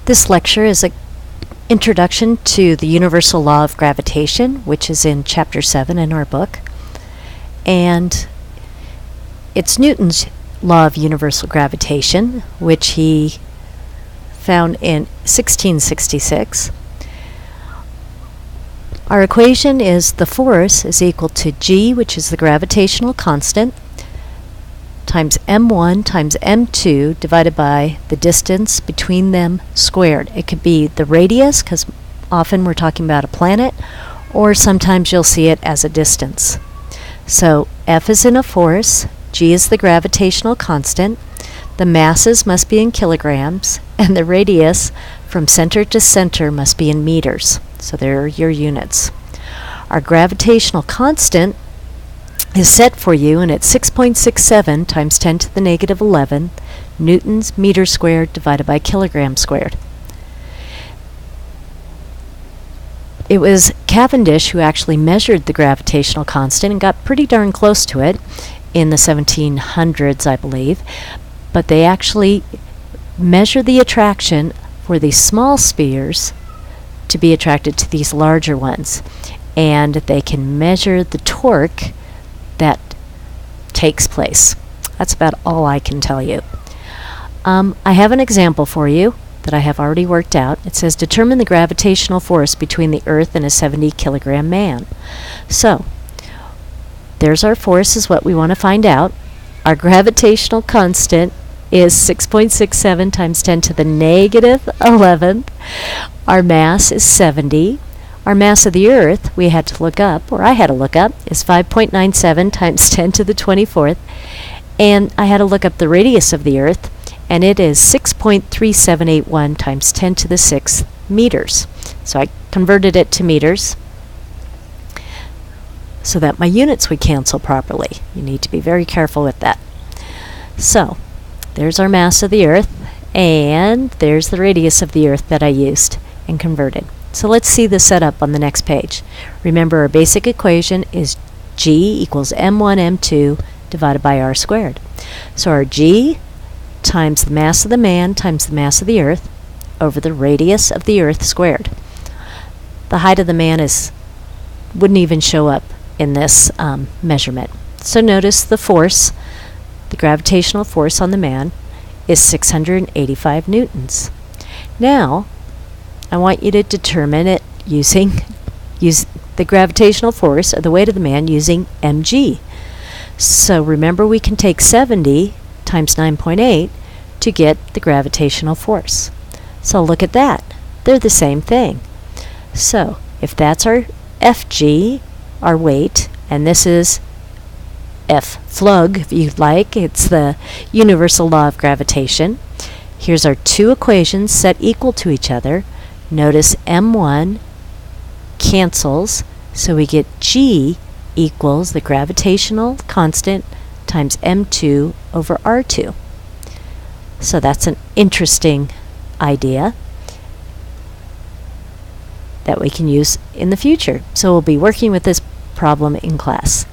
This lecture is an introduction to the universal law of gravitation, which is in Chapter 7 in our book. And it's Newton's law of universal gravitation, which he found in 1666. Our equation is the force is equal to G, which is the gravitational constant, times m1 times m2 divided by the distance between them squared. It could be the radius, because often we're talking about a planet, or sometimes you'll see it as a distance. So F is in a force, G is the gravitational constant, the masses must be in kilograms, and the radius from center to center must be in meters. So there are your units. Our gravitational constant is set for you, and it's 6.67 times 10 to the negative 11 newtons meter squared divided by kilogram squared. It was Cavendish who actually measured the gravitational constant and got pretty darn close to it in the 1700s, I believe. But they actually measured the attraction for these small spheres to be attracted to these larger ones. And they can measure the torque that takes place. That's about all I can tell you. I have an example for you that I have already worked out. It says determine the gravitational force between the Earth and a 70 kilogram man. So there's our force, is what we want to find out. Our gravitational constant is 6.67 times 10 to the negative 11th. Our mass is 70. Our mass of the Earth, we had to look up, or I had to look up, is 5.97 times 10 to the 24th. And I had to look up the radius of the Earth, and it is 6.3781 times 10 to the 6th meters. So I converted it to meters so that my units would cancel properly. You need to be very careful with that. So there's our mass of the Earth, and there's the radius of the Earth that I used and converted. So let's see this set up on the next page. Remember, our basic equation is G equals m1 m2 divided by r squared. So our G times the mass of the man times the mass of the Earth over the radius of the Earth squared. The height of the man wouldn't even show up in this measurement. So notice the force, the gravitational force on the man, is 685 newtons. Now, I want you to determine it use the gravitational force or the weight of the man using mg. So remember, we can take 70 times 9.8 to get the gravitational force. So look at that. They're the same thing. So if that's our Fg, our weight, and this is F flug, if you like, it's the universal law of gravitation. Here's our two equations set equal to each other. Notice m1 cancels, so we get G equals the gravitational constant times m2 over r2. So that's an interesting idea that we can use in the future. So we'll be working with this problem in class.